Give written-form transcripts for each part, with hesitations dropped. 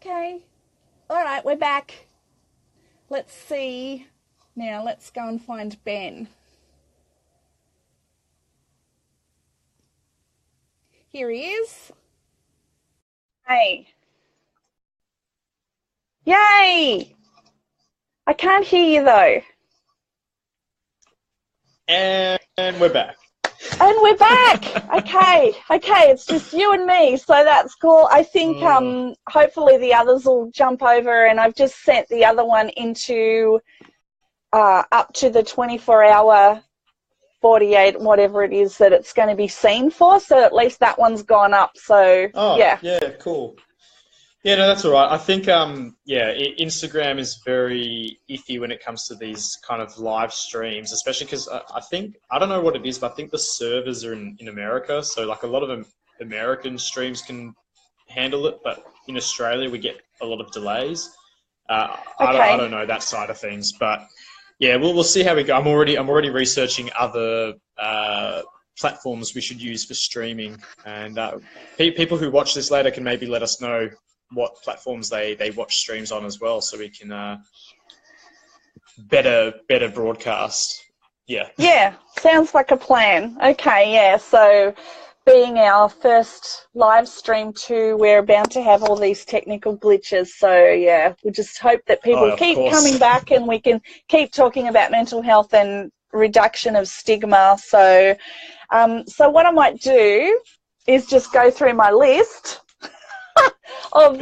Okay. All right, we're back. Let's see. Now, let's go and find Ben. Here he is. Hey. Yay! I can't hear you, though. And we're back. And we're back. Okay. It's just you and me, so that's cool. I think hopefully the others will jump over, and I've just sent the other one into up to the 24-hour, 48, whatever it is that it's going to be seen for. So at least that one's gone up. So yeah, cool. Yeah, no, that's all right. I think, Instagram is very iffy when it comes to these kind of live streams, especially because I don't know what it is, but I think the servers are in America. So like a lot of American streams can handle it, but in Australia we get a lot of delays. I don't know that side of things, but yeah, we'll see how we go. I'm already researching other platforms we should use for streaming, and people who watch this later can maybe let us know what platforms they watch streams on as well, so we can better broadcast. Yeah, sounds like a plan. Okay, yeah, so being our first live stream too, we're bound to have all these technical glitches, so yeah, we just hope that people keep coming back and we can keep talking about mental health and reduction of stigma. So what I might do is just go through my list of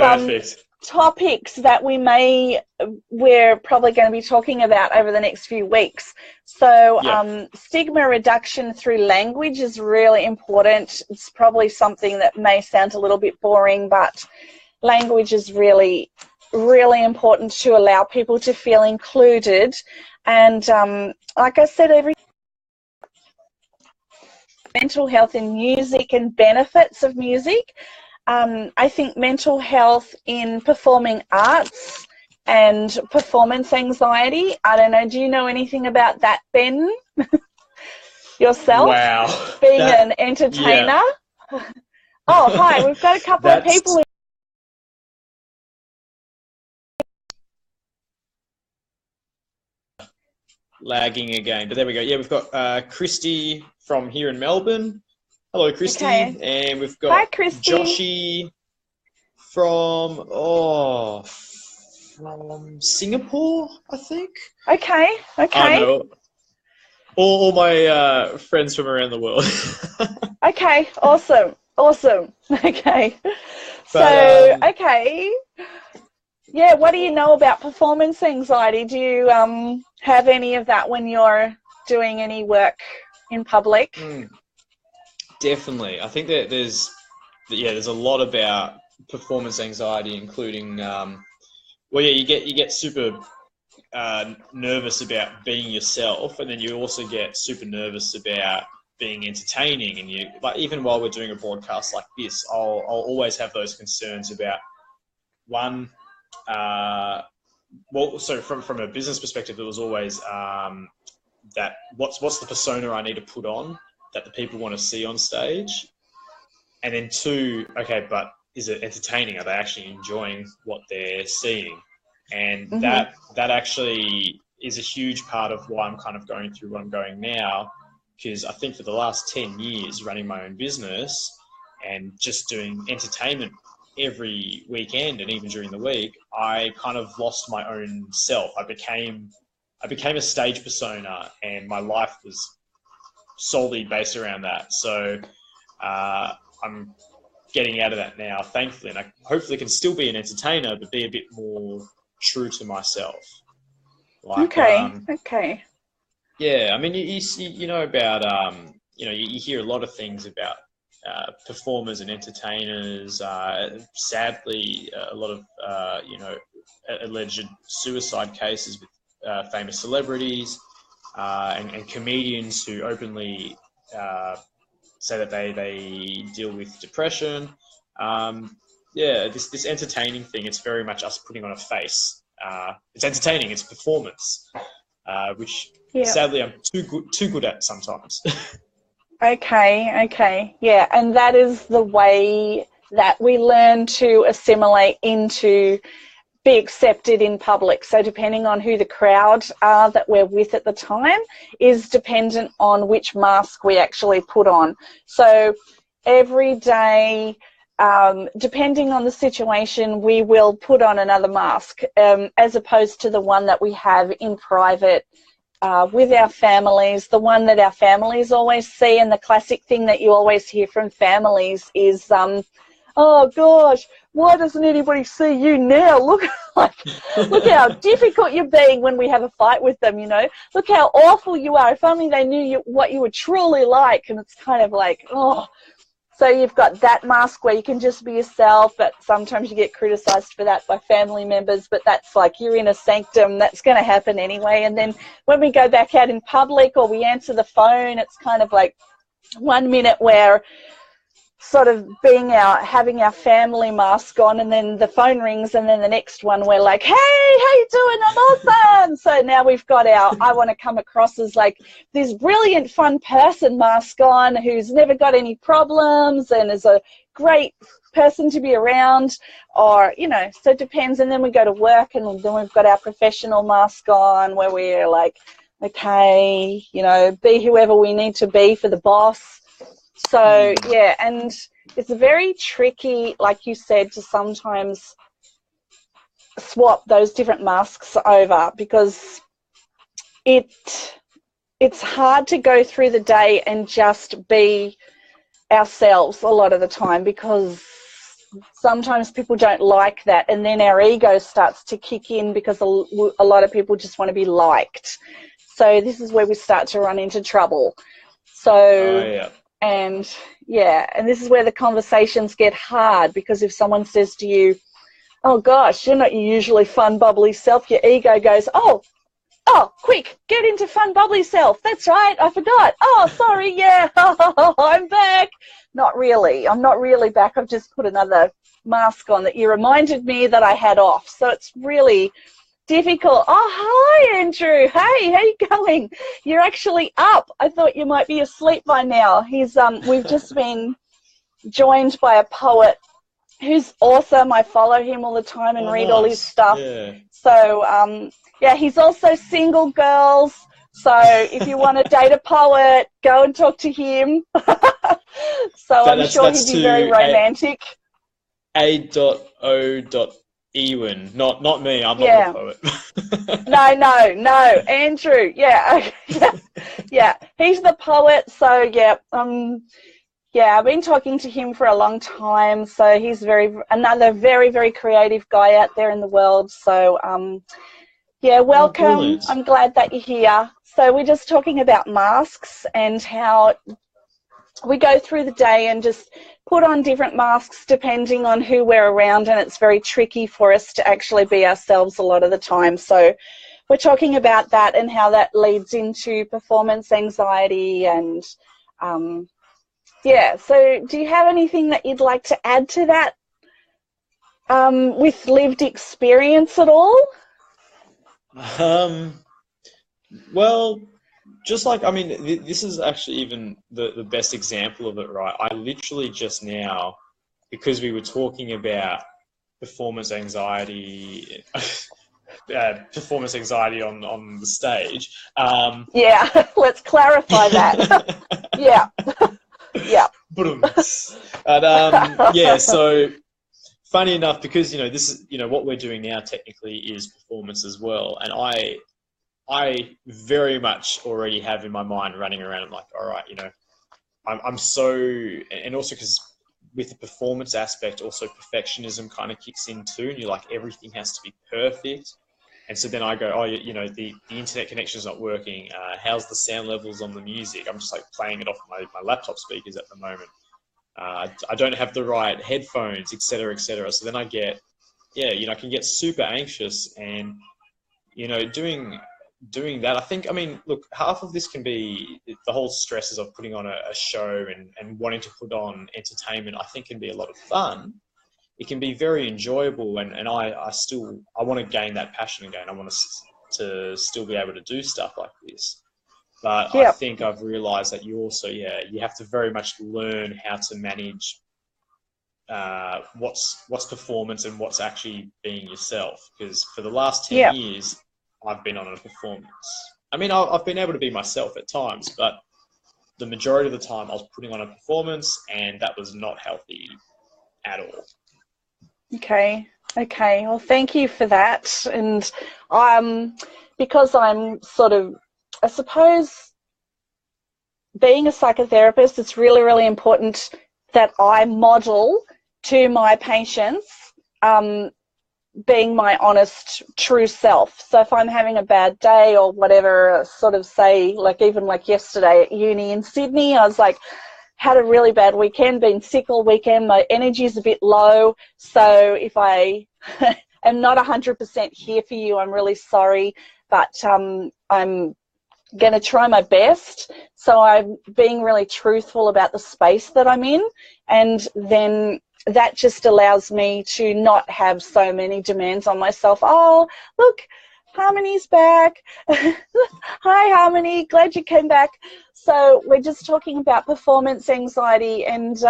topics that we're probably going to be talking about over the next few weeks. So stigma reduction through language is really important. It's probably something that may sound a little bit boring, but language is really, really important to allow people to feel included. And like I said, mental health in music and benefits of music. I think mental health in performing arts and performance anxiety. I don't know, do you know anything about that, Ben? Yourself? Wow. Being an entertainer? Yeah. Oh, hi, we've got a couple of people. Lagging again, but there we go. Yeah, we've got Christy from here in Melbourne. Hello, Christy. Okay. And we've got Hi, Christy. Joshy from Singapore, I think. Okay. I know. All my friends from around the world. Okay, awesome. Okay. So, okay. Yeah, what do you know about performance anxiety? Do you have any of that when you're doing any work in public? Definitely. I think that there's a lot about performance anxiety, including you get super nervous about being yourself, and then you also get super nervous about being entertaining. And you, like, even while we're doing a broadcast like this, I'll always have those concerns about one. So from a business perspective, it was always that what's the persona I need to put on that the people want to see on stage, and then two, okay, but is it entertaining? Are they actually enjoying what they're seeing? And that actually is a huge part of why I'm kind of going through what I'm going now, because I think for the last 10 years running my own business and just doing entertainment every weekend and even during the week, I kind of lost my own self. I became a stage persona, and my life was solely based around that. So I'm getting out of that now, thankfully, and I hopefully can still be an entertainer, but be a bit more true to myself. Like, okay. Yeah, I mean, you know about you hear a lot of things about performers and entertainers. Sadly, a lot of alleged suicide cases with famous celebrities and comedians who openly say that they deal with depression. This entertaining thing, it's very much us putting on a face. It's entertaining, it's performance, which sadly I'm too good at sometimes. Okay, yeah, and that is the way that we learn to assimilate into, be accepted in public. So depending on who the crowd are that we're with at the time is dependent on which mask we actually put on. So every day, depending on the situation, we will put on another mask, as opposed to the one that we have in private with our families, the one that our families always see. And the classic thing that you always hear from families is, oh gosh, why doesn't anybody see you now? Look, look how difficult you're being when we have a fight with them, you know. Look how awful you are. If only they knew what you were truly like. And it's kind of like, oh. So you've got that mask where you can just be yourself, but sometimes you get criticized for that by family members, but that's like you're in a sanctum. That's going to happen anyway. And then when we go back out in public or we answer the phone, it's kind of like 1 minute where sort of having our family mask on, and then the phone rings, and then the next one we're like, hey, how you doing? I'm awesome. So now we've got our I want to come across as like this brilliant fun person mask on, who's never got any problems and is a great person to be around, or, you know, so it depends. And then we go to work, and then we've got our professional mask on, where we're like, okay, you know, be whoever we need to be for the boss. So, yeah, and it's very tricky, like you said, to sometimes swap those different masks over, because it's hard to go through the day and just be ourselves a lot of the time, because sometimes people don't like that, and then our ego starts to kick in, because a lot of people just want to be liked. So this is where we start to run into trouble. So, and yeah, and this is where the conversations get hard, because if someone says to you, oh gosh, you're not your usually fun, bubbly self, your ego goes, oh, quick, get into fun, bubbly self. That's right, I forgot. Oh, sorry, yeah, I'm back. Not really. I'm not really back. I've just put another mask on that you reminded me that I had off. So it's really difficult. Oh, hi, Andrew. Hey, how you going? You're actually up. I thought you might be asleep by now. We've just been joined by a poet who's awesome. I follow him all the time and read all his stuff. Yeah. So, yeah, he's also single, girls. So if you want to date a poet, go and talk to him. So I'm sure he'd be very romantic. A.O.Ewan, not me. I'm not the poet. No, Andrew. Yeah, yeah, he's the poet. So yeah, yeah, I've been talking to him for a long time. So he's another very, very creative guy out there in the world. So yeah, welcome. I'm glad that you're here. So we're just talking about masks and how we go through the day and just put on different masks depending on who we're around, and it's very tricky for us to actually be ourselves a lot of the time. So we're talking about that and how that leads into performance anxiety. And yeah, so do you have anything that you'd like to add to that with lived experience at all? Well, just like, I mean, this is actually even the best example of it, right? I literally just now, because we were talking about performance anxiety, performance anxiety on the stage. Yeah, let's clarify that. Yeah, yeah. But yeah, so funny enough, because this is what we're doing now technically is performance as well, and I very much already have in my mind running around. I'm like, all right, I'm so, and also because with the performance aspect, also perfectionism kind of kicks in too, and you're like, everything has to be perfect. And so then I go, oh, the internet connection's not working. How's the sound levels on the music? I'm just like playing it off my laptop speakers at the moment. I don't have the right headphones, et cetera, et cetera. So then I get, I can get super anxious, and, doing that, I think, I mean, look, half of this can be the whole stresses of putting on a show and wanting to put on entertainment, I think can be a lot of fun. It can be very enjoyable, and I want to gain that passion again. I want to still be able to do stuff like this. But I think I've realized that you also, you have to very much learn how to manage what's performance and what's actually being yourself. Because for the last 10 years, I've been on a performance. I mean, I've been able to be myself at times, but the majority of the time I was putting on a performance, and that was not healthy at all. Okay. Well, thank you for that. And because I'm sort of, I suppose, being a psychotherapist, it's really, really important that I model to my patients being my honest, true self. So if I'm having a bad day or whatever, sort of say, like even like yesterday at uni in Sydney, I was like, had a really bad weekend, been sick all weekend, my energy is a bit low. So if I am not 100% here for you, I'm really sorry, but I'm going to try my best. So I'm being really truthful about the space that I'm in, and then that just allows me to not have so many demands on myself. Oh, look, Harmony's back. Hi, Harmony, glad you came back. So we're just talking about performance anxiety, and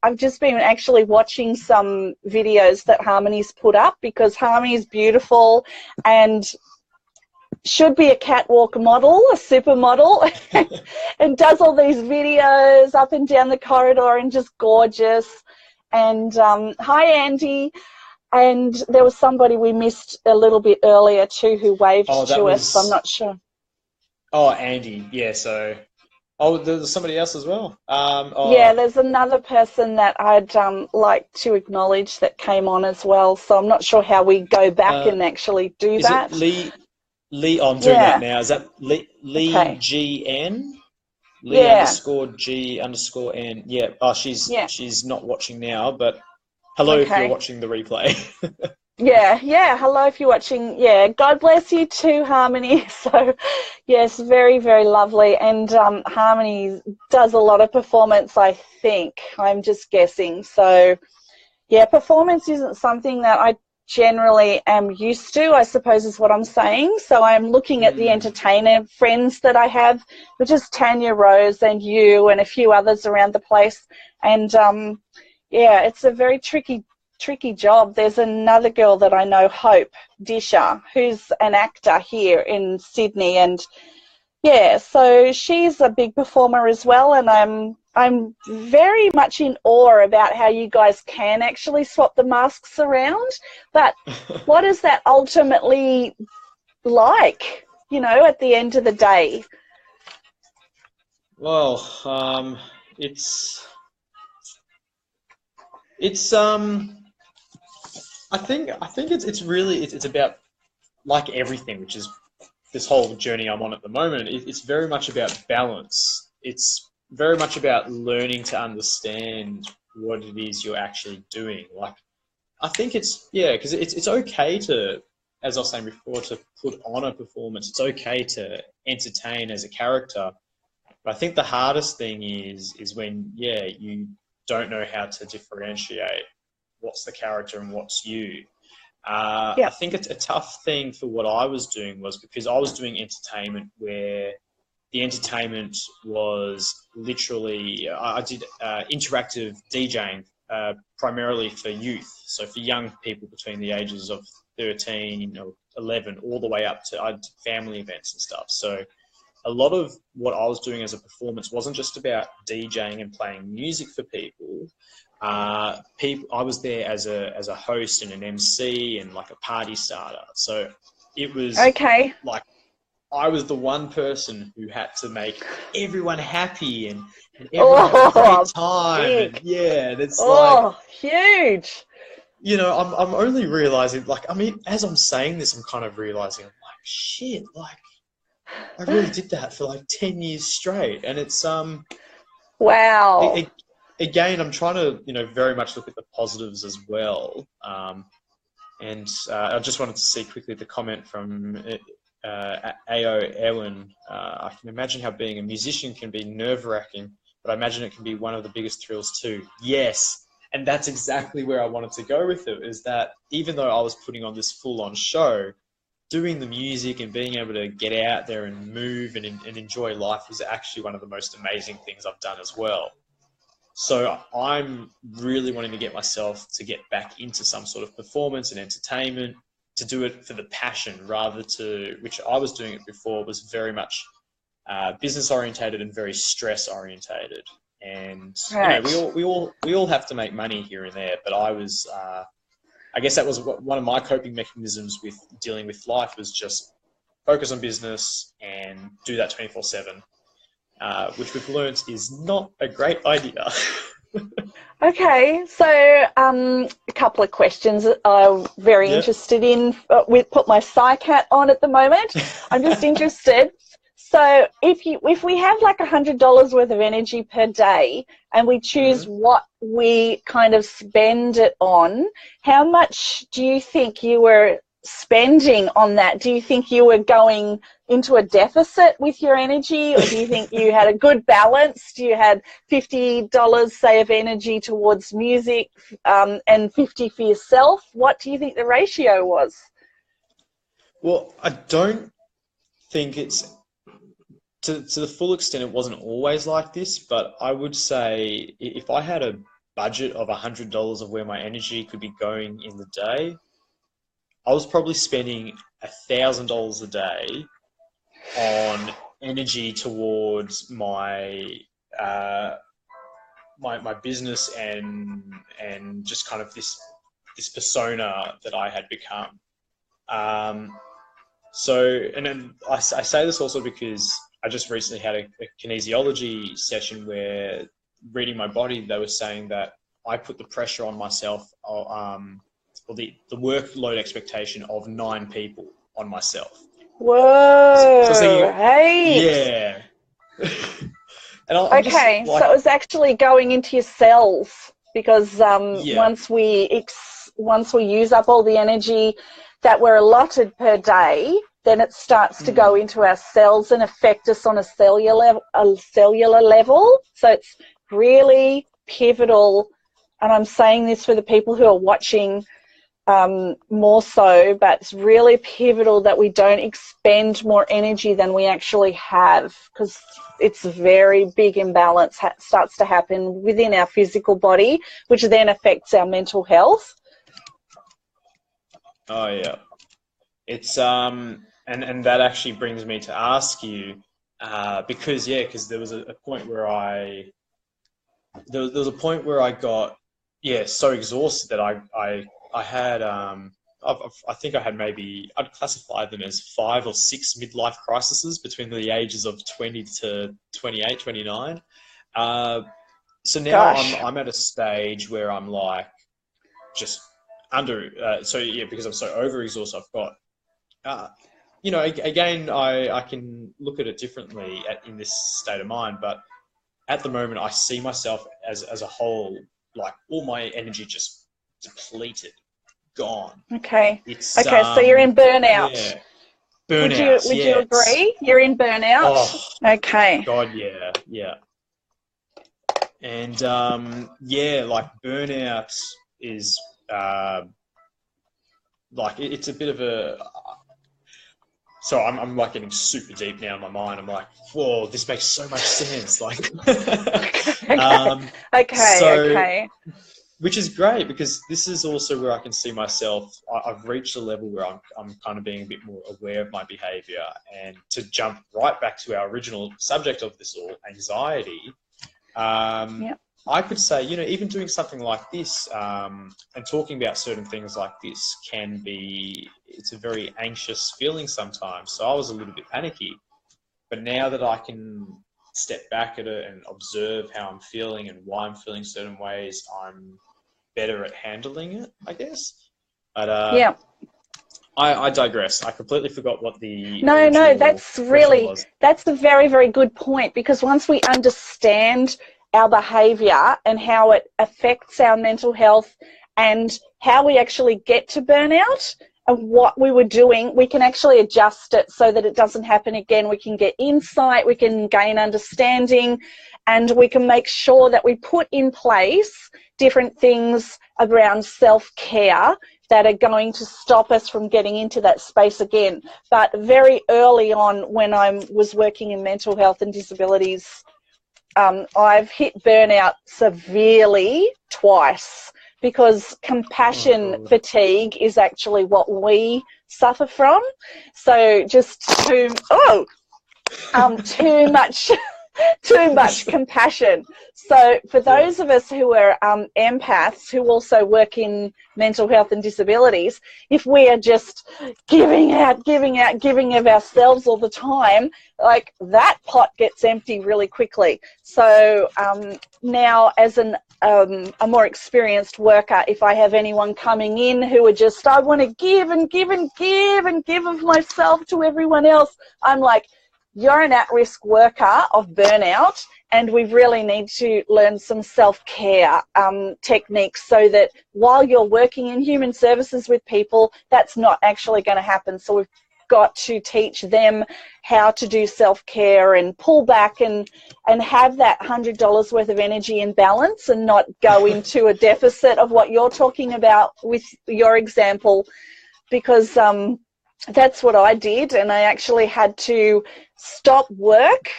I've just been actually watching some videos that Harmony's put up, because Harmony's beautiful and should be a catwalk model, a supermodel, and does all these videos up and down the corridor and just gorgeous. And hi, Andy. And there was somebody we missed a little bit earlier too who waved to us. I'm not sure. Oh, Andy. Yeah, so... Oh, there's somebody else as well. Yeah, there's another person that I'd like to acknowledge that came on as well. So I'm not sure how we go back and actually do that. Is it Lee? Oh, I'm doing that now. Is that Lee Okay. GN? Lee _G_N. Yeah. Oh, she's not watching now, but hello if you're watching the replay. Yeah. Hello if you're watching. Yeah. God bless you too, Harmony. So, yes, very, very lovely. And Harmony does a lot of performance, I think. I'm just guessing. So, yeah, performance isn't something that I generally am used to, I suppose is what I'm saying. So I'm looking at the entertainer friends that I have, which is Tanya Rose and you and a few others around the place. And yeah, it's a very tricky job. There's another girl that I know, Hope Disher, who's an actor here in Sydney, and yeah, so she's a big performer as well, and I'm very much in awe about how you guys can actually swap the masks around. But what is that ultimately like, you know, at the end of the day? Well, I think it's about, like everything, which is this whole journey I'm on at the moment. It's very much about balance. It's very much about learning to understand what it is you're actually doing. Like, I think because it's okay to, as I was saying before, to put on a performance. It's okay to entertain as a character. But I think the hardest thing is when, you don't know how to differentiate what's the character and what's you. I think it's a tough thing for what I was doing was because I was doing entertainment where the entertainment was literally, I did interactive DJing primarily for youth. So for young people between the ages of 13 or 11 all the way up to I did family events and stuff. So a lot of what I was doing as a performance wasn't just about DJing and playing music for people. I was there as a host and an MC and like a party starter. So it was like I was the one person who had to make everyone happy and everyone have a great time. And that's like huge. You know, I'm only realizing, like, I mean, as I'm saying this, I'm kind of realizing, I'm like, shit, like, I really did that for like 10 years straight. And it's wow. Again, I'm trying to, very much look at the positives as well. And I just wanted to see quickly the comment from A.O. Ewan. I can imagine how being a musician can be nerve-wracking, but I imagine it can be one of the biggest thrills too. Yes, and that's exactly where I wanted to go with it, is that even though I was putting on this full-on show, doing the music and being able to get out there and move and enjoy life was actually one of the most amazing things I've done as well. So I'm really wanting to get myself to get back into some sort of performance and entertainment, to do it for the passion rather to, which I was doing it before, was very much business orientated and very stress orientated. And Right. we all have to make money here and there, but I was, I guess that was one of my coping mechanisms with dealing with life, was just focus on business and do that 24/7. Which we've learned is not a great idea. Okay, so a couple of questions I'm very interested in. Put my Psych hat on at the moment. I'm just interested. So if we have like $100 worth of energy per day and we choose what we kind of spend it on, how much do you think you were spending on that? Do you think you were going into a deficit with your energy, or do you think you had a good balance? Do you had $50, say, of energy towards music and 50 for yourself? What do you think the ratio was? Well, I don't think it's to the full extent. It wasn't always like this, but I would say if I had a budget of $100 of where my energy could be going in the day, I was probably spending $1,000 a day on energy towards my my business and just kind of this persona that I had become. So, and then I say this also because I just recently had a kinesiology session where, reading my body, they were saying that I put the pressure on myself, or the workload expectation of 9 people on myself. Whoa! So thinking, hey. Yeah. And okay, so it was actually going into your cells, because once we use up all the energy that we're allotted per day, then it starts to go into our cells and affect us on a cellular level. So it's really pivotal, and I'm saying this for the people who are watching more so, but it's really pivotal that we don't expend more energy than we actually have, because it's a very big imbalance starts to happen within our physical body, which then affects our mental health. Oh yeah, it's and that actually brings me to ask you, because there was a point where there was a point where I got so exhausted that I had I think I had maybe, I'd classify them as 5 or 6 midlife crises between the ages of 20 to 28, 29. So now I'm at a stage where I'm like just under, because I'm so overexhausted, I've got, again, I can look at it differently in this state of mind, but at the moment I see myself as a whole, like all my energy just depleted. Gone. Okay. So you're in burnout. Yeah. Burnout. Would you agree? You're in burnout. Oh, okay. God, yeah. And like burnout is like it's a bit of a. So I'm like getting super deep now in my mind. I'm like, whoa, this makes so much sense. Like, okay. Which is great, because this is also where I can see myself. I've reached a level where I'm kind of being a bit more aware of my behavior. And to jump right back to our original subject of this all, anxiety, I could say, even doing something like this and talking about certain things like this it's a very anxious feeling sometimes. So I was a little bit panicky. But now that I can step back at it and observe how I'm feeling and why I'm feeling certain ways, I'm better at handling it, I guess. But I digress. I completely forgot what the that's a very, very good point, because once we understand our behavior and how it affects our mental health and how we actually get to burnout and what we were doing, we can actually adjust it so that it doesn't happen again. We can get insight, we can gain understanding, and we can make sure that we put in place different things around self-care that are going to stop us from getting into that space again. But very early on, when I was working in mental health and disabilities I've hit burnout severely twice, because compassion fatigue is actually what we suffer from. So just too much too much compassion. So for those of us who are empaths, who also work in mental health and disabilities, if we are just giving of ourselves all the time, like, that pot gets empty really quickly. So now, as a more experienced worker, if I have anyone coming in who are just, I want to give and give and give and give of myself to everyone else, I'm like, you're an at-risk worker of burnout, and we really need to learn some self-care techniques, so that while you're working in human services with people, that's not actually going to happen. So we've got to teach them how to do self-care and pull back and have that $100 worth of energy in balance, and not go into a deficit of what you're talking about with your example, because that's what I did, and I actually had to stop work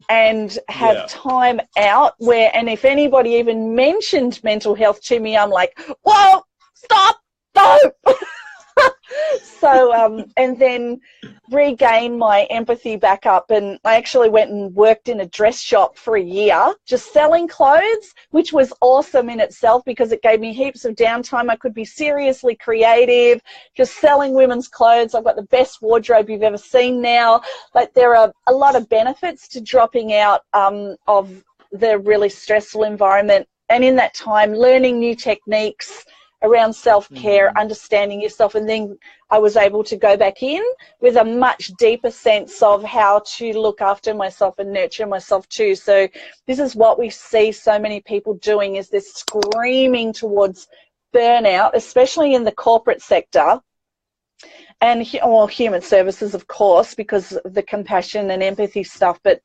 and have time out where, and if anybody even mentioned mental health to me, I'm like, whoa, stop, no. So, and then regain my empathy back up, and I actually went and worked in a dress shop for a year, just selling clothes, which was awesome in itself, because it gave me heaps of downtime. I could be seriously creative, just selling women's clothes. I've got the best wardrobe you've ever seen now. Like, there are a lot of benefits to dropping out of the really stressful environment, and in that time learning new techniques around self-care, understanding yourself, and then I was able to go back in with a much deeper sense of how to look after myself and nurture myself too. So this is what we see so many people doing, is this screaming towards burnout, especially in the corporate sector, and human services, of course, because of the compassion and empathy stuff, but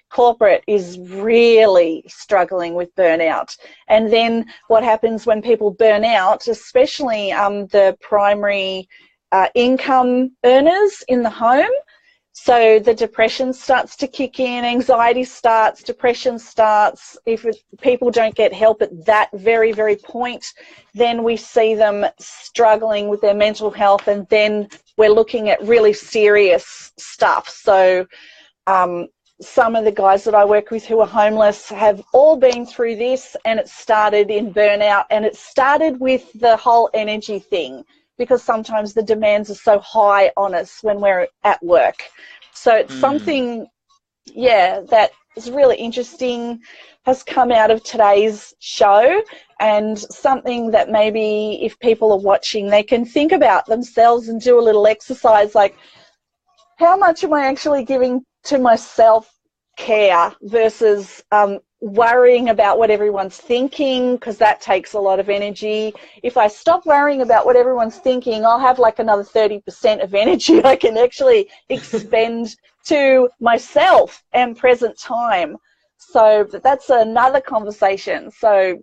corporate is really struggling with burnout. And then what happens when people burn out, especially the primary income earners in the home, so the depression starts to kick in, anxiety starts, depression starts. If people don't get help at that very, very point, then we see them struggling with their mental health, and then we're looking at really serious stuff. So some of the guys that I work with who are homeless have all been through this, and it started in burnout, and it started with the whole energy thing, because sometimes the demands are so high on us when we're at work. So it's something, that is really interesting, has come out of today's show, and something that maybe if people are watching, they can think about themselves and do a little exercise, like, how much am I actually giving to my self-care versus worrying about what everyone's thinking, because that takes a lot of energy. If I stop worrying about what everyone's thinking, I'll have like another 30% of energy I can actually expend to myself and present time. So that's another conversation. So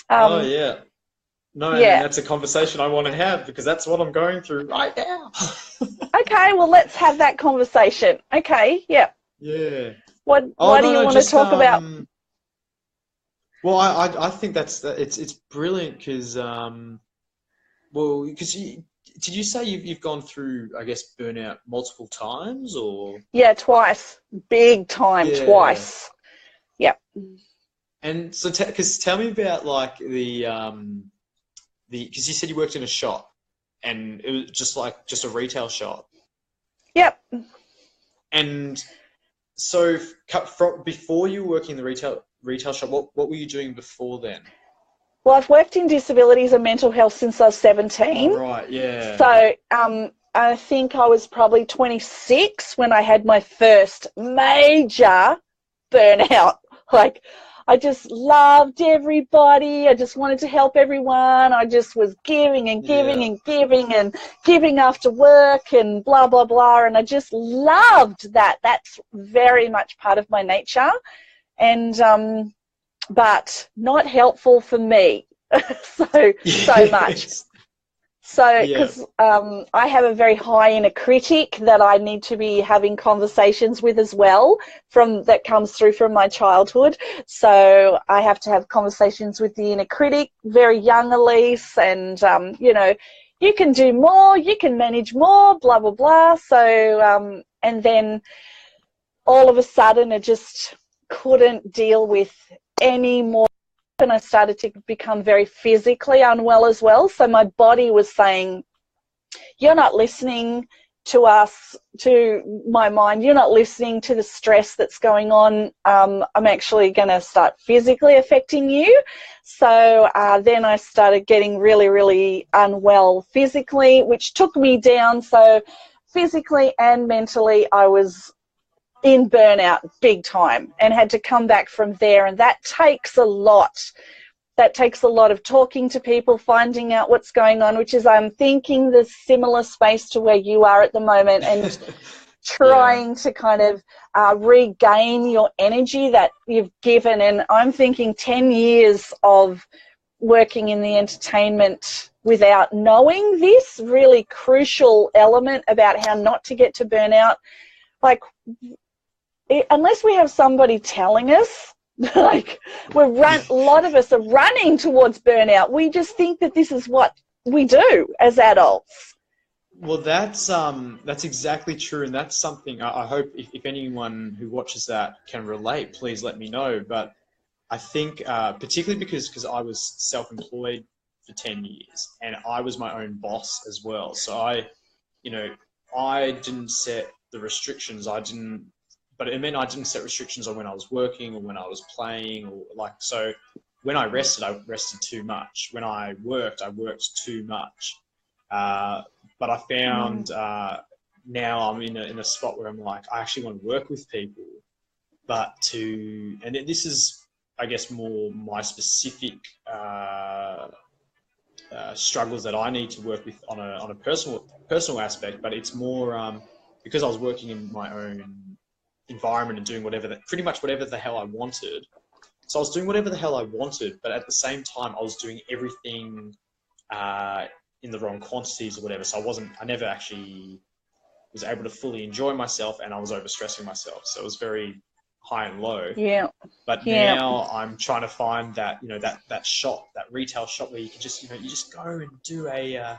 that's a conversation I want to have, because that's what I'm going through right now. Okay, well, let's have that conversation. Okay, yeah. What do you want to talk about? Well, I think it's brilliant, because did you say you've gone through, I guess, burnout multiple times, or? Yeah, twice. Big time, twice. Yep. And so, tell me about like because you said you worked in a shop, and it was just a retail shop. Yep. And so, before you were working in the retail shop, what were you doing before then? Well, I've worked in disabilities and mental health since I was 17. Oh, right, yeah. So I think I was probably 26 when I had my first major burnout. Like, I just loved everybody. I just wanted to help everyone. I just was giving and giving and giving and giving after work and blah, blah, blah. And I just loved that. That's very much part of my nature. And but not helpful for me so much. So, because I have a very high inner critic that I need to be having conversations with as well, that comes through from my childhood. So I have to have conversations with the inner critic, very young Elise, and, you know, you can do more, you can manage more, blah, blah, blah. So, and then all of a sudden I just couldn't deal with any more. And I started to become very physically unwell as well. So my body was saying, you're not listening to us, to my mind. You're not listening to the stress that's going on. I'm actually going to start physically affecting you. So then I started getting really, really unwell physically, which took me down. So physically and mentally, I was in burnout big time and had to come back from there, and that takes a lot. That takes a lot of talking to people, finding out what's going on, which is, I'm thinking, the similar space to where you are at the moment, and trying to kind of regain your energy that you've given. And I'm thinking 10 years of working in the entertainment without knowing this really crucial element about how not to get to burnout. Like, unless we have somebody telling us, like, a lot of us are running towards burnout. We just think that this is what we do as adults. Well, that's exactly true, and that's something I hope if anyone who watches that can relate, please let me know. But I think particularly because I was self-employed for 10 years and I was my own boss as well. So I didn't set the restrictions. But it meant I didn't set restrictions on when I was working or when I was playing, or like, so when I rested too much. When I worked too much. But I found now I'm in a spot where I'm like, I actually want to work with people, and this is, I guess, more my specific struggles that I need to work with on a personal aspect. But it's more because I was working in my own environment and doing pretty much whatever the hell I wanted. So I was doing whatever the hell I wanted, but at the same time I was doing everything in the wrong quantities or whatever. So I never actually was able to fully enjoy myself, and I was overstressing myself. So it was very high and low. Yeah. But now I'm trying to find that, that shop, that retail shop where you can just, you just go and do a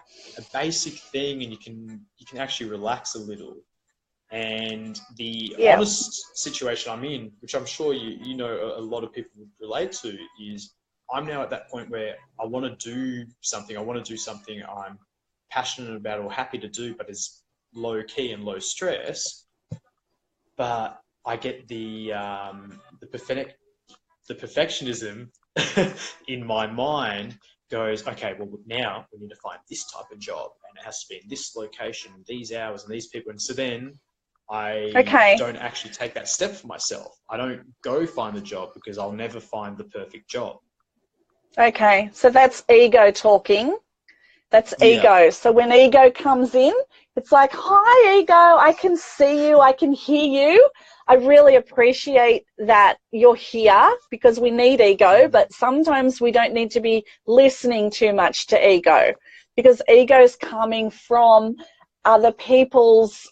basic thing, and you can actually relax a little. And the honest situation I'm in, which I'm sure you know a lot of people would relate to, is I'm now at that point where I want to do something. I want to do something I'm passionate about or happy to do, but is low key and low stress. But I get the perfectionism in my mind goes, okay, well, now we need to find this type of job, and it has to be in this location, these hours, and these people. And so then I don't actually take that step for myself. I don't go find the job because I'll never find the perfect job. Okay, so that's ego talking. That's ego. So when ego comes in, it's like, hi, ego, I can see you, I can hear you. I really appreciate that you're here, because we need ego, but sometimes we don't need to be listening too much to ego, because ego is coming from other people's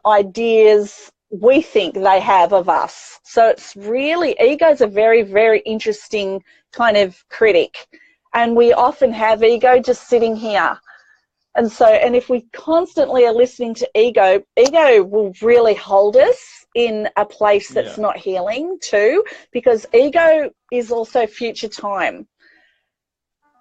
ideas we think they have of us. So it's really, ego is a very, very interesting kind of critic. And we often have ego just sitting here. And so, and if we constantly are listening to ego, ego will really hold us in a place that's not healing too, because ego is also future time.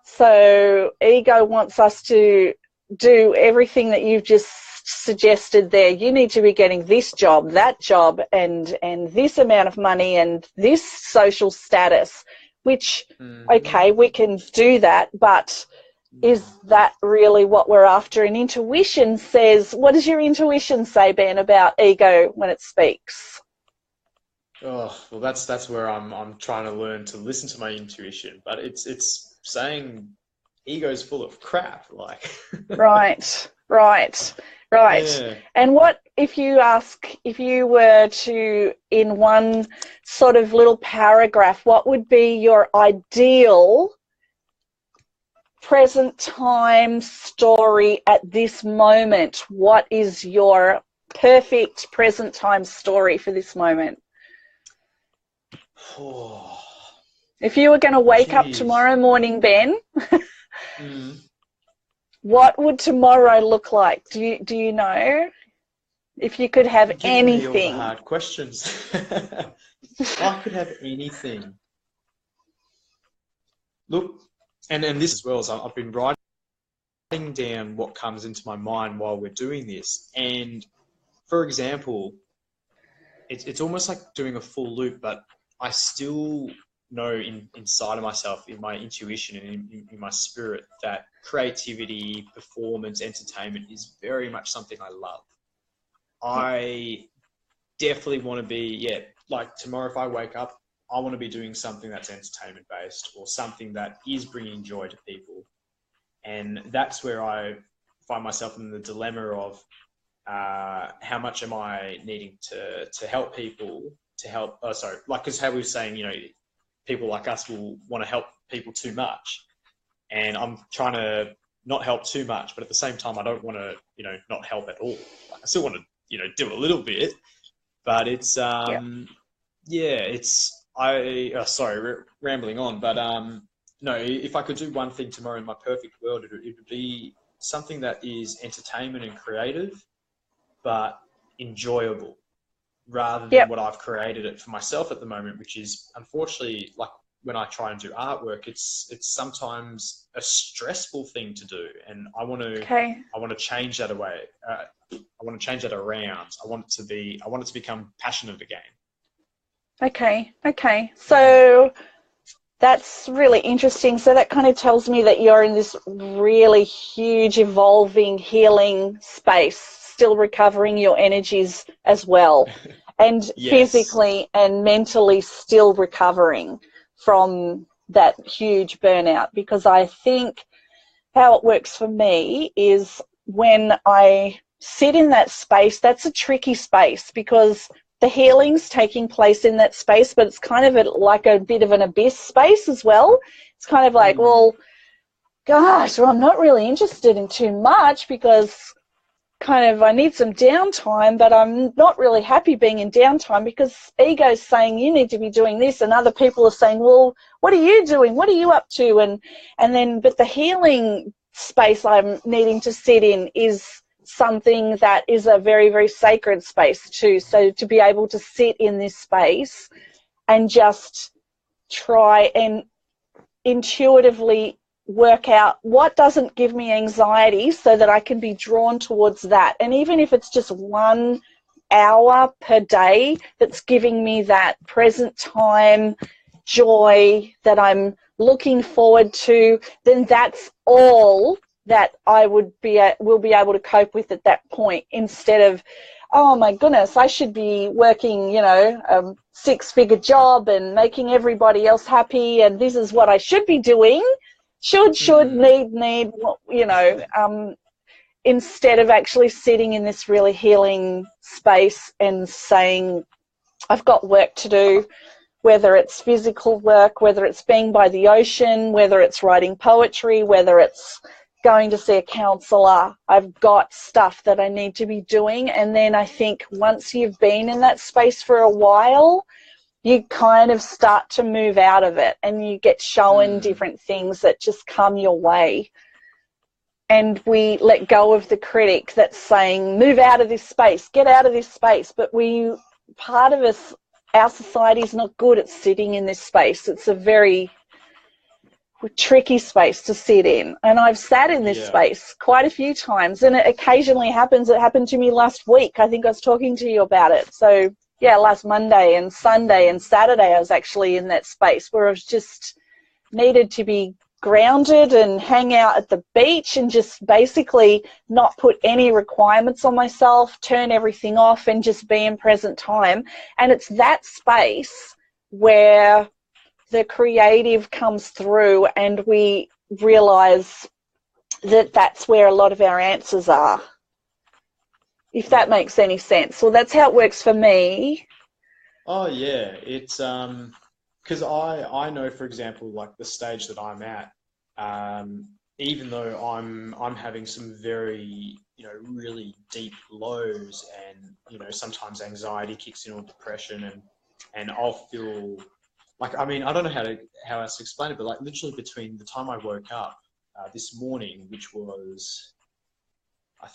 So ego wants us to do everything that you've just suggested there. You need to be getting this job, that job, and this amount of money and this social status, which, okay, we can do that, but is that really what we're after? And intuition says, what does your intuition say, Ben, about ego when it speaks? Oh, well, that's where I'm trying to learn to listen to my intuition, but it's saying ego's full of crap, like. Right. Yeah. And what if you were to, in one sort of little paragraph, what would be your ideal present time story at this moment. What is your perfect present time story for this moment? Oh, if you were going to wake up tomorrow morning, Ben, what would tomorrow look like? Do you know? If you could have anything. Me all the hard questions. If I could have anything. Look, and this as well, is I've been writing down what comes into my mind while we're doing this. And for example, it's almost like doing a full loop, but I still know inside of myself, in my intuition and in my spirit, that creativity, performance, entertainment is very much something I love. I definitely want to be, like tomorrow if I wake up, I want to be doing something that's entertainment based or something that is bringing joy to people. And that's where I find myself in the dilemma of how much am I needing to help people, because how we were saying, people like us will want to help people too much. And I'm trying to not help too much, but at the same time, I don't want to, not help at all. Like, I still want to, do a little bit, but it's, rambling on, but no, if I could do one thing tomorrow in my perfect world, it would be something that is entertainment and creative, but enjoyable, rather than what I've created it for myself at the moment, which is unfortunately, like when I try and do artwork, it's sometimes a stressful thing to do, and I want to change that away. I want to change that around. I want it to become passionate again. Okay. So that's really interesting. So that kind of tells me that you're in this really huge, evolving, healing space, still recovering your energies as well, and physically and mentally still recovering from that huge burnout. Because I think how it works for me is when I sit in that space, that's a tricky space because the healing's taking place in that space, but it's kind of like a bit of an abyss space as well. It's kind of like, well, gosh, I'm not really interested in too much because I need some downtime, but I'm not really happy being in downtime because ego's saying you need to be doing this, and other people are saying, well, what are you doing? What are you up to? But the healing space I'm needing to sit in is something that is a very, very sacred space too. So to be able to sit in this space and just try and intuitively work out what doesn't give me anxiety so that I can be drawn towards that. And even if it's just 1 hour per day that's giving me that present time joy that I'm looking forward to, then that's all that I will be able to cope with at that point, instead of, oh my goodness, I should be working, a 6-figure job and making everybody else happy, and this is what I should be doing. Need, instead of actually sitting in this really healing space and saying, I've got work to do, whether it's physical work, whether it's being by the ocean, whether it's writing poetry, whether it's going to see a counsellor. I've got stuff that I need to be doing. And then I think once you've been in that space for a while, you kind of start to move out of it and you get shown different things that just come your way. And we let go of the critic that's saying, move out of this space, get out of this space. But part of us, our society is not good at sitting in this space. It's a very tricky space to sit in. And I've sat in this space quite a few times, and it occasionally happens. It happened to me last week. I think I was talking to you about it. So last Monday and Sunday and Saturday I was actually in that space where I was just needed to be grounded and hang out at the beach and just basically not put any requirements on myself, turn everything off and just be in present time. And it's that space where the creative comes through and we realize that that's where a lot of our answers are, if that makes any sense. Well, that's how it works for me. Oh yeah, it's because I know, for example, like the stage that I'm at, even though I'm having some very, really deep lows, and sometimes anxiety kicks in, or depression, and I'll feel like, I mean, I don't know how else to explain it, but like literally between the time I woke up this morning, which was,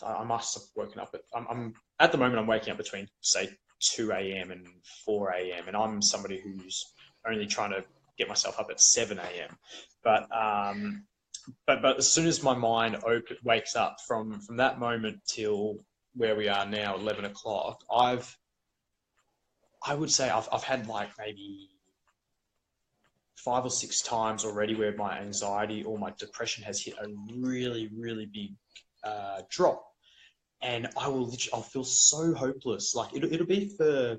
I must have woken up I'm at the moment I'm waking up between say 2 a.m. and 4 a.m. and I'm somebody who's only trying to get myself up at 7 a.m. But as soon as my mind wakes up from that moment till where we are now, 11 o'clock, I would say I've had like maybe 5 or 6 times already where my anxiety or my depression has hit a really, really big drop, and I'll feel so hopeless. Like it'll be for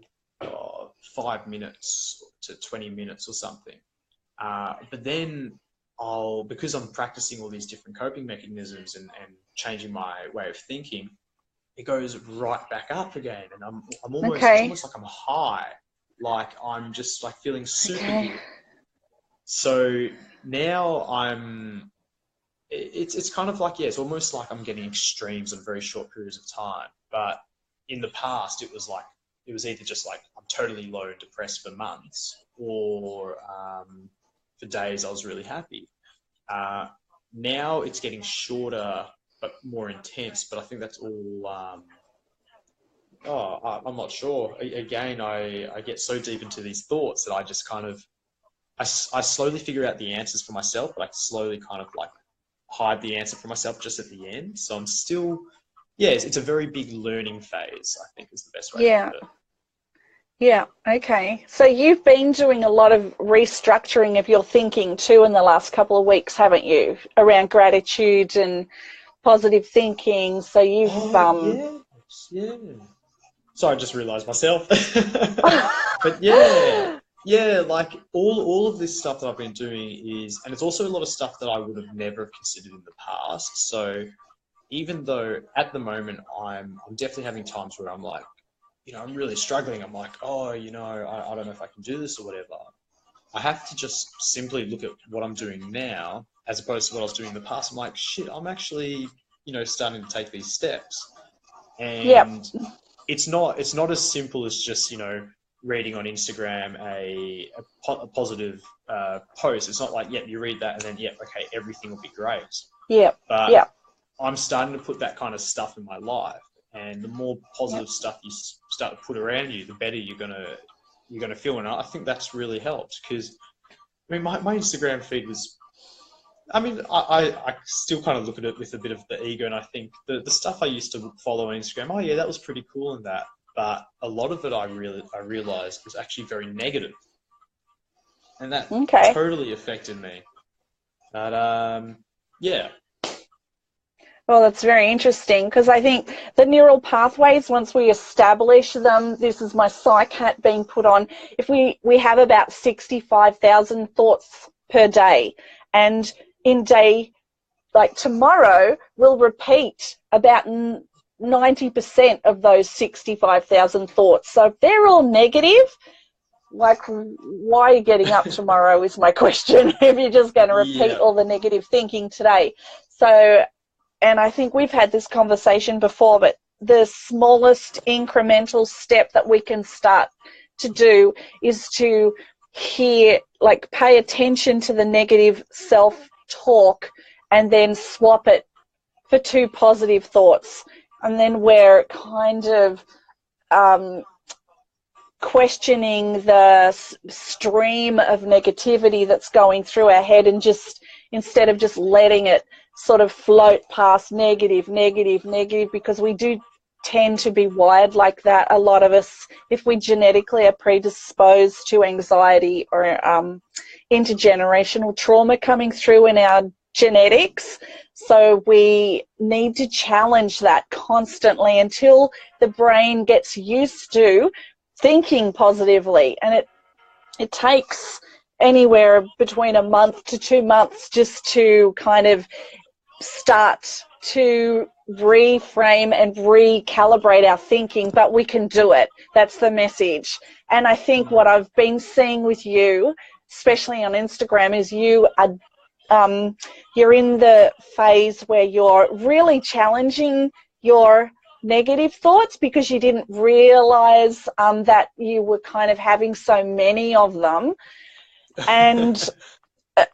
5 minutes to 20 minutes or something, but then because I'm practicing all these different coping mechanisms and changing my way of thinking, it goes right back up again, and I'm almost it's almost like I'm high, like I'm just like feeling super good. So now it's kind of like, it's almost like I'm getting extremes in very short periods of time. But in the past, it was either just like I'm totally low and depressed for months, or for days I was really happy. Now it's getting shorter but more intense. But I think that's all. I'm not sure. Again, I get so deep into these thoughts that I just kind of I slowly figure out the answers for myself, but I slowly kind of like hide the answer for myself just at the end. So I'm still, it's a very big learning phase, I think, is the best way to put it. Yeah, okay. So you've been doing a lot of restructuring of your thinking too in the last couple of weeks, haven't you? Around gratitude and positive thinking. So you've... Yeah. Sorry, I just realised myself. But yeah, like all of this stuff that I've been doing and it's also a lot of stuff that I would have never considered in the past. So even though at the moment I'm definitely having times where I'm like, I'm really struggling. I'm like, I don't know if I can do this or whatever. I have to just simply look at what I'm doing now as opposed to what I was doing in the past. I'm like, shit, I'm actually, starting to take these steps. And it's not as simple as just, reading on Instagram a positive post. It's not like, you read that and then, okay, everything will be great. But I'm starting to put that kind of stuff in my life, and the more positive stuff you start to put around you, the better you're gonna feel. And I think that's really helped, because I mean, my Instagram feed was, I mean, I still kind of look at it with a bit of the ego, and I think the stuff I used to follow on Instagram, that was pretty cool and that. But a lot of it I realized was actually very negative, and that totally affected me. But Well, that's very interesting, because I think the neural pathways, once we establish them, this is my psych hat being put on, if we have about 65,000 thoughts per day, and in day like tomorrow we'll repeat about 90% of those 65,000 thoughts. So if they're all negative, like, why are you getting up tomorrow is my question, if you're just going to repeat all the negative thinking today. So, and I think we've had this conversation before, but the smallest incremental step that we can start to do is to pay attention to the negative self-talk and then swap it for 2 positive thoughts. And then we're kind of questioning the stream of negativity that's going through our head, and just instead of just letting it sort of float past negative, because we do tend to be wired like that, a lot of us, if we genetically are predisposed to anxiety or intergenerational trauma coming through in our genetics. So we need to challenge that constantly until the brain gets used to thinking positively. And it takes anywhere between a month to 2 months just to kind of start to reframe and recalibrate our thinking, but we can do it. That's the message. And I think what I've been seeing with you, especially on Instagram, is you are you're in the phase where you're really challenging your negative thoughts because you didn't realize that you were kind of having so many of them. And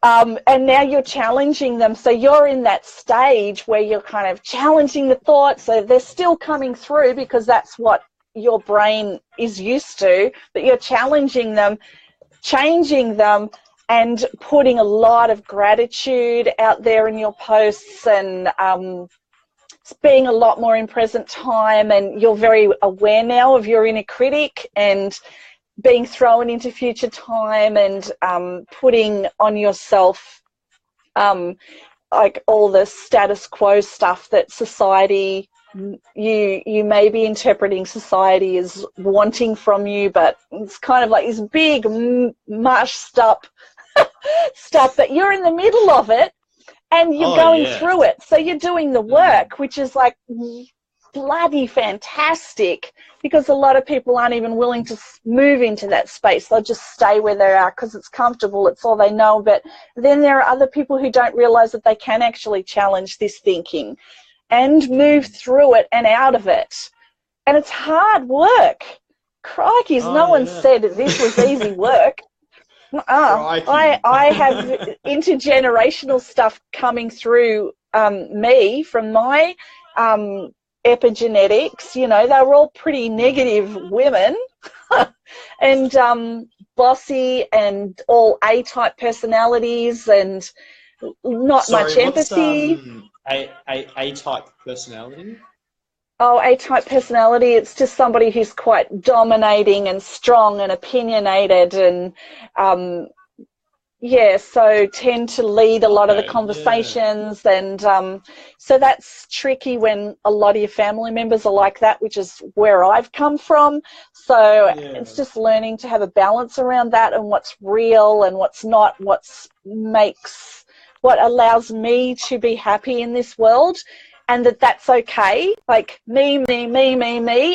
now you're challenging them. So you're in that stage where you're kind of challenging the thoughts. So they're still coming through because that's what your brain is used to, but you're challenging them, changing them, and putting a lot of gratitude out there in your posts, and being a lot more in present time. And you're very aware now of your inner critic and being thrown into future time, and putting on yourself like all the status quo stuff that society, you may be interpreting society as wanting from you, but it's kind of like this big mushed up stuff that you're in the middle of it, and you're going through it. So you're doing the work, which is like bloody fantastic, because a lot of people aren't even willing to move into that space. They'll just stay where they are because it's comfortable, it's all they know. But then there are other people who don't realize that they can actually challenge this thinking and move through it and out of it. And it's hard work. Crikey, no one said this was easy work. I have intergenerational stuff coming through me from my epigenetics. You know, they were all pretty negative women and bossy and all A-type personalities and not much empathy. A-type personality? Oh, A-type personality, it's just somebody who's quite dominating and strong and opinionated and, so tend to lead a lot of the conversations. And so that's tricky when a lot of your family members are like that, which is where I've come from. So it's just learning to have a balance around that and what's real and what's not, what allows me to be happy in this world. And that's okay, like me,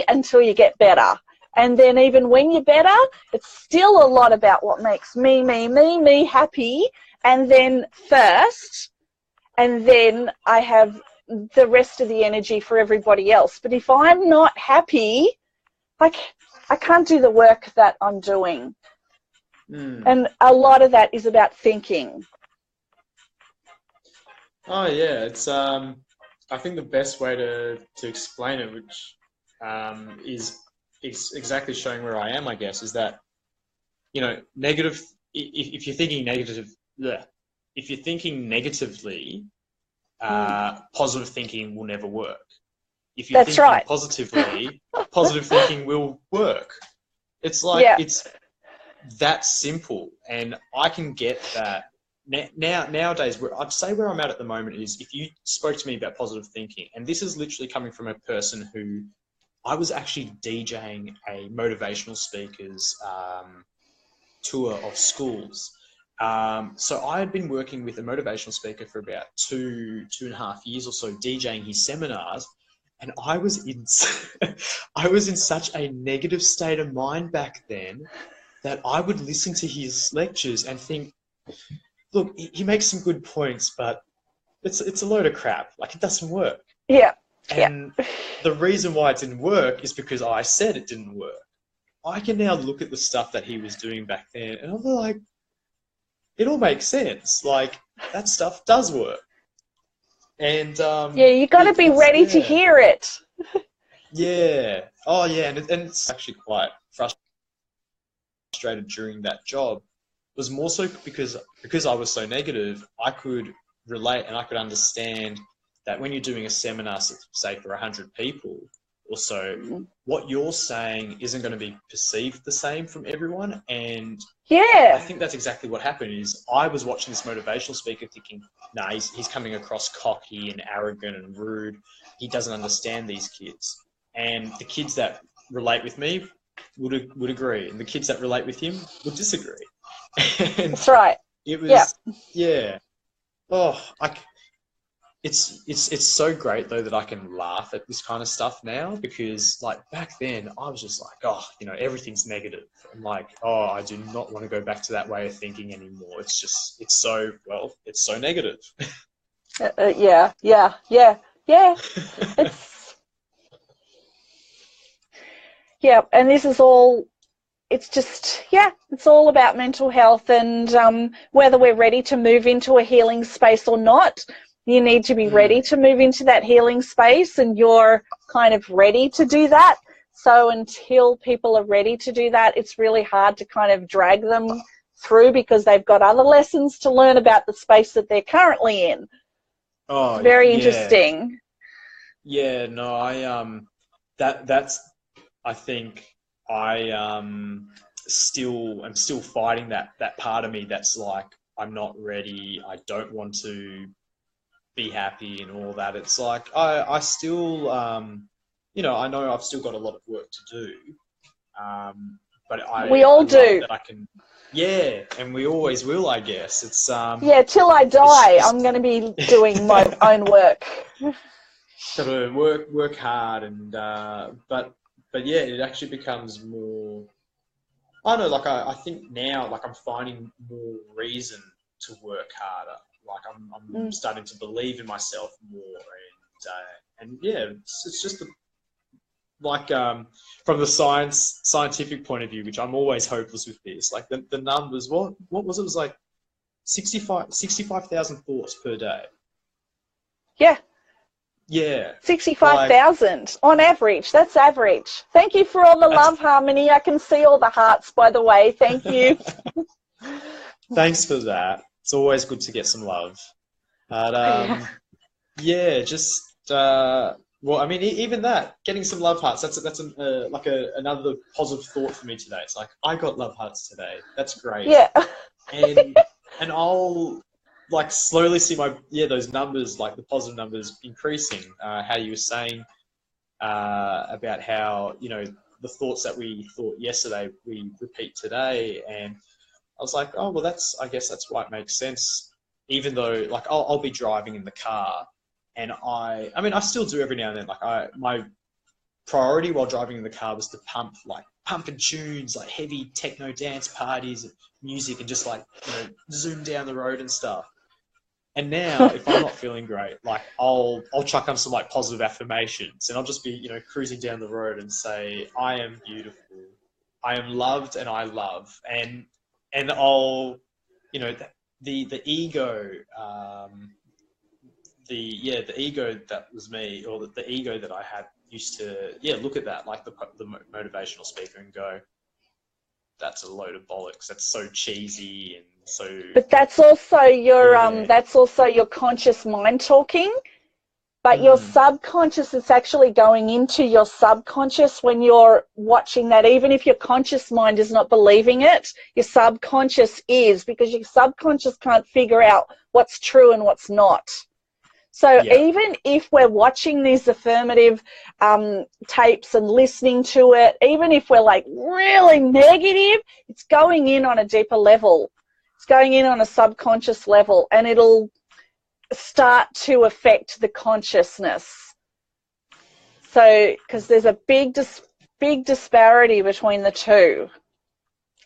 until you get better. And then even when you're better, it's still a lot about what makes me happy. And then first, and then I have the rest of the energy for everybody else. But if I'm not happy, like I can't do the work that I'm doing. And a lot of that is about thinking. Oh yeah, it's I think the best way to explain it, which is exactly showing where I am, I guess, is that, you know, negative. If you're thinking negatively, positive thinking will never work. If you're thinking positively, positive thinking will work. It's like it's that simple, and I can get that. Nowadays, I'd say where I'm at the moment is, if you spoke to me about positive thinking, and this is literally coming from a person who, I was actually DJing a motivational speakers tour of schools. So I had been working with a motivational speaker for about two and a half years or so, DJing his seminars, and I was in such a negative state of mind back then that I would listen to his lectures and think, look, he makes some good points, but it's a load of crap. Like, it doesn't work. Yeah. And the reason why it didn't work is because I said it didn't work. I can now look at the stuff that he was doing back then, and I'm like, it all makes sense. Like, that stuff does work. And you got to be ready to hear it. Yeah. Oh, yeah. And it's actually quite frustrated during that job. Was more so because I was so negative, I could relate and I could understand that when you're doing a seminar, say for 100 people or so, what you're saying isn't going to be perceived the same from everyone. And I think that's exactly what happened. Is I was watching this motivational speaker thinking, nah, he's coming across cocky and arrogant and rude. He doesn't understand these kids. And the kids that relate with me would agree, and the kids that relate with him would disagree. And that's right. It was, Oh, it's so great though that I can laugh at this kind of stuff now, because like back then I was just like, oh, you know, everything's negative. I'm like, oh, I do not want to go back to that way of thinking anymore. It's so negative. Yeah. It's yeah, and this is all. It's just, yeah, it's all about mental health, and whether we're ready to move into a healing space or not. You need to be ready to move into that healing space, and you're kind of ready to do that. So until people are ready to do that, it's really hard to kind of drag them through, because they've got other lessons to learn about the space that they're currently in. Oh, it's very interesting. Yeah, no, that's I think I'm still fighting that part of me that's like, I'm not ready, I don't want to be happy and all that. It's like I still you know, I know I've still got a lot of work to do, but we all do. that I can, yeah, and we always will, I guess. It's yeah, till I die, I'm going to be doing my own work. Gotta work hard, and but yeah, it actually becomes more. I don't know, like I think now, like I'm finding more reason to work harder. Like I'm starting to believe in myself more, and yeah, it's just from the scientific point of view, which I'm always hopeless with this. Like the numbers, what was it? It was like 65,000 thoughts per day. Yeah. Yeah. 65,000 on average. That's average. Thank you for all the love, Harmony. I can see all the hearts, by the way. Thank you. Thanks for that. It's always good to get some love. But yeah, just well, I mean, even that, getting some love hearts. That's another positive thought for me today. It's like, I got love hearts today. That's great. Yeah. and I'll like slowly see those numbers, like the positive numbers increasing. How you were saying about how, you know, the thoughts that we thought yesterday we repeat today, and I was like, oh well, I guess that's why it makes sense. Even though like I'll be driving in the car, and I mean I still do every now and then. Like my priority while driving in the car was to pumping tunes, like heavy techno dance parties, and music, and just like, you know, zoom down the road and stuff. And now, if I'm not feeling great, like I'll chuck on some like positive affirmations, and I'll just be, you know, cruising down the road and say, I am beautiful, I am loved, and I love. And I'll, you know, the ego, the ego that was me, or the ego that I had used to, look at that, like the motivational speaker, and go, that's a load of bollocks. That's so cheesy and so. But that's also your conscious mind talking. But your subconscious is actually going into your subconscious when you're watching that. Even if your conscious mind is not believing it, your subconscious is, because your subconscious can't figure out what's true and what's not. So even if we're watching these affirmative tapes and listening to it, even if we're like really negative, it's going in on a deeper level. It's going in on a subconscious level, and it'll start to affect the consciousness. So, because there's a big disparity between the two.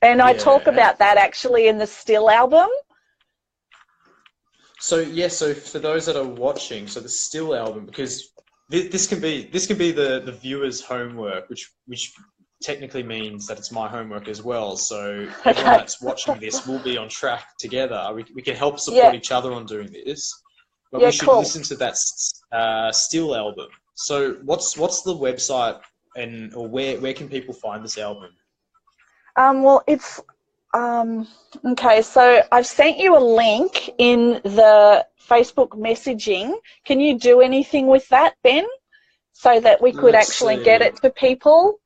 And I talk about that actually in the Still album. So so for those that are watching, so the Still album, because this can be the viewer's homework, which technically means that it's my homework as well. So everyone that's watching this will be on track together. We can help support each other on doing this. But we should listen to that Still album. So what's the website, or where can people find this album? Well, it's okay, so I've sent you a link in the Facebook messaging. Can you do anything with that, Ben, so that we could actually get it to people?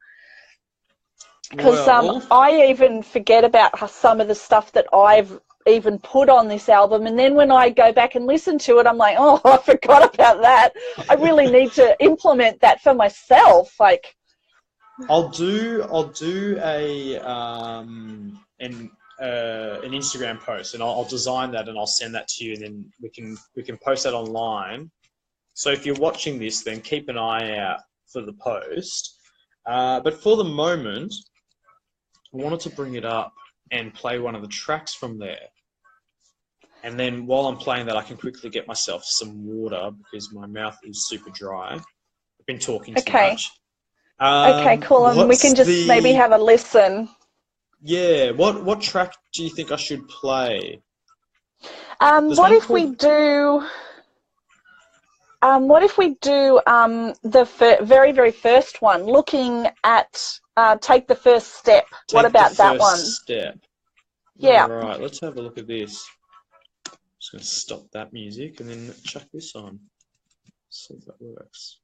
Because I even forget about some of the stuff that I've even put on this album, and then when I go back and listen to it, I'm like, oh, I forgot about that. I really need to implement that for myself. Like, I'll do an Instagram post, and I'll design that, and I'll send that to you, and then we can post that online. So if you're watching this, then keep an eye out for the post. But for the moment, I wanted to bring it up and play one of the tracks from there. And then while I'm playing that, I can quickly get myself some water because my mouth is super dry. I've been talking too much. Okay, cool. And we can just maybe have a listen. Yeah. What track do you think I should play? What if we do the very, very first one, looking at take the first step. What about that one? Step. Yeah. All right, let's have a look at this. Just going to stop that music and then chuck this on. See if that works.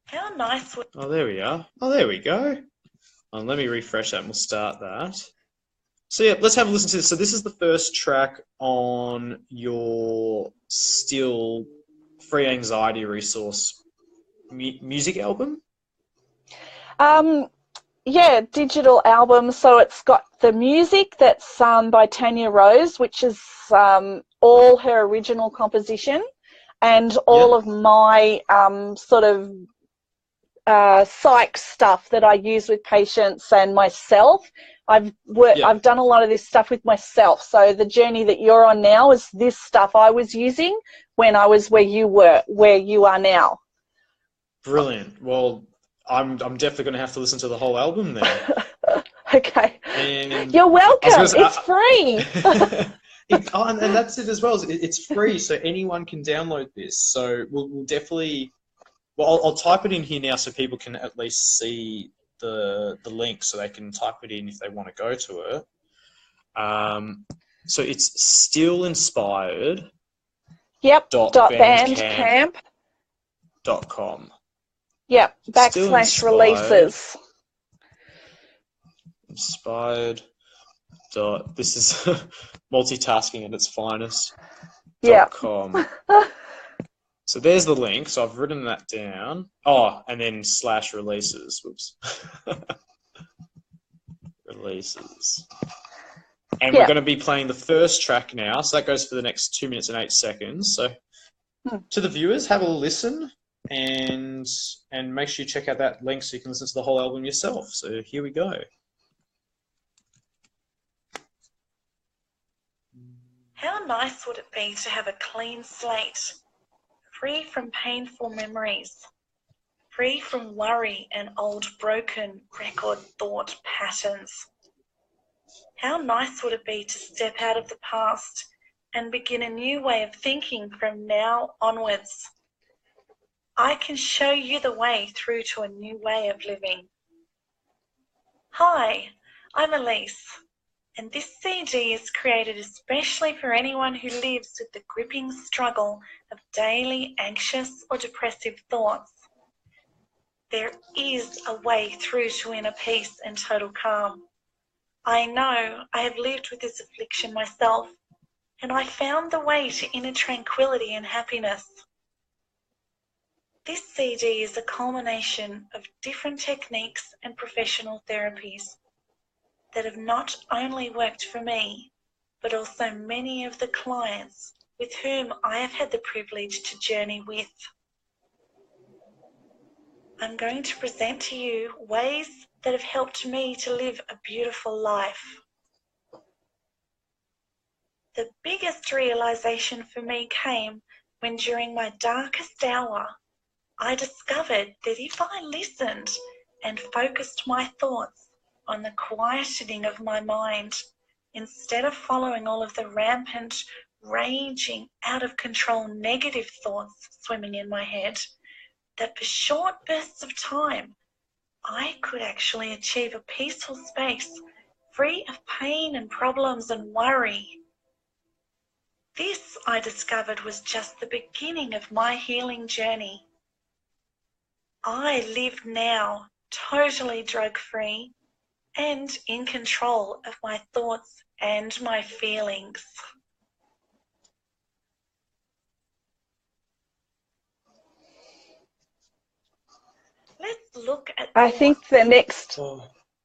How nice. Oh, there we are. Oh, there we go. Let me refresh that and we'll start that. So yeah, let's have a listen to this. So this is the first track on your Still free anxiety resource music album? Yeah, digital album. So it's got the music that's by Tanya Rose, which is all her original composition, and all of my sort of psych stuff that I use with patients and myself. I've done a lot of this stuff with myself. So the journey that you're on now is this stuff I was using when I was where you are now. Brilliant. Well, I'm definitely going to have to listen to the whole album then. Okay. And you're welcome. It's free. And that's it as well. It's free, so anyone can download this. So we'll definitely. Well, I'll type it in here now so people can at least see the link, so they can type it in if they want to go to it. So it's Still Inspired. Yep. .bandcamp.com. Yep. /releases. Inspired. This is multitasking at its finest. Yeah. .com. So there's the link. So I've written that down. Oh, and then /releases. Whoops. Releases. And we're going to be playing the first track now. So that goes for the next 2 minutes and 8 seconds. So to the viewers, have a listen and make sure you check out that link so you can listen to the whole album yourself. So here we go. How nice would it be to have a clean slate, free from painful memories, free from worry and old broken record thought patterns? How nice would it be to step out of the past and begin a new way of thinking from now onwards? I can show you the way through to a new way of living. Hi, I'm Elise, and this CD is created especially for anyone who lives with the gripping struggle of daily anxious or depressive thoughts. There is a way through to inner peace and total calm. I know I have lived with this affliction myself, and I found the way to inner tranquility and happiness. This CD is a culmination of different techniques and professional therapies that have not only worked for me, but also many of the clients with whom I have had the privilege to journey with. I'm going to present to you ways that have helped me to live a beautiful life. The biggest realization for me came when, during my darkest hour, I discovered that if I listened and focused my thoughts on the quietening of my mind, instead of following all of the rampant, raging, out of control negative thoughts swimming in my head, that for short bursts of time, I could actually achieve a peaceful space, free of pain and problems and worry. This, I discovered, was just the beginning of my healing journey. I live now totally drug-free and in control of my thoughts and my feelings. Let's look at... I think the next...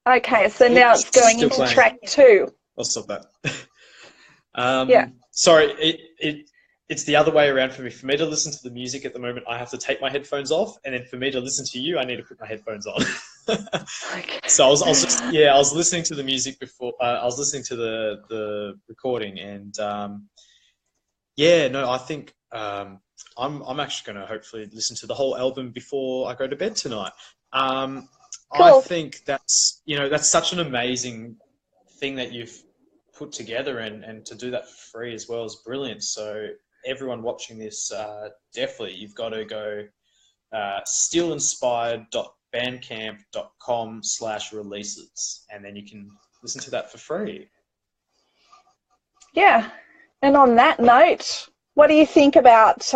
Okay, so now it's going into track 2. I'll stop that. Sorry, it's the other way around for me. For me to listen to the music at the moment, I have to take my headphones off, and then for me to listen to you, I need to put my headphones on. Okay. So I was listening to the music before. I was listening to the recording, and I think I'm actually going to hopefully listen to the whole album before I go to bed tonight. Cool. I think that's such an amazing thing that you've put together, and to do that for free as well is brilliant. So everyone watching this, definitely you've got to go stillinspired.bandcamp.com/releases, and then you can listen to that for free. Yeah. And on that note, what do you think about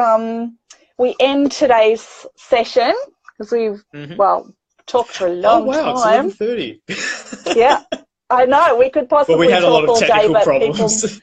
we end today's session, because we've talked for a long time. It's 11:30. Yeah, I know. We could possibly we had talk a lot of all technical day, but problems.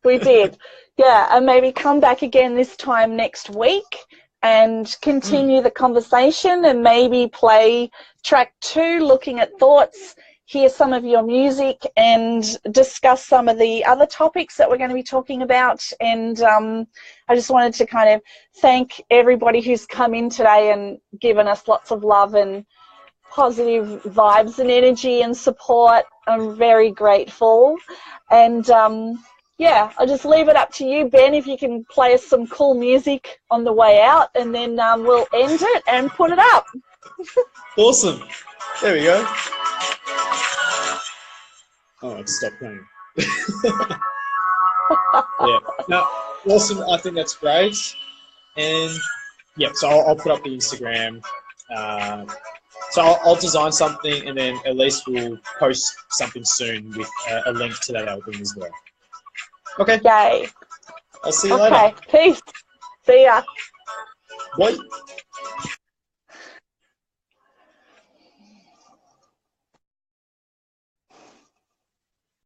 we did. Yeah, and maybe come back again this time next week and continue the conversation, and maybe play track 2, looking at thoughts, hear some of your music, and discuss some of the other topics that we're going to be talking about. And I just wanted to kind of thank everybody who's come in today and given us lots of love and positive vibes and energy and support. I'm very grateful. And I'll just leave it up to you, Ben, if you can play us some cool music on the way out, and then we'll end it and put it up. Awesome. There we go. Oh, it's stopped playing. Yeah. No, awesome. I think that's great. And yeah, so I'll put up the Instagram. So I'll design something, and then at least we'll post something soon with a link to that album as well. Okay. Yay. I'll see you later. Okay. Peace. See ya. Bye.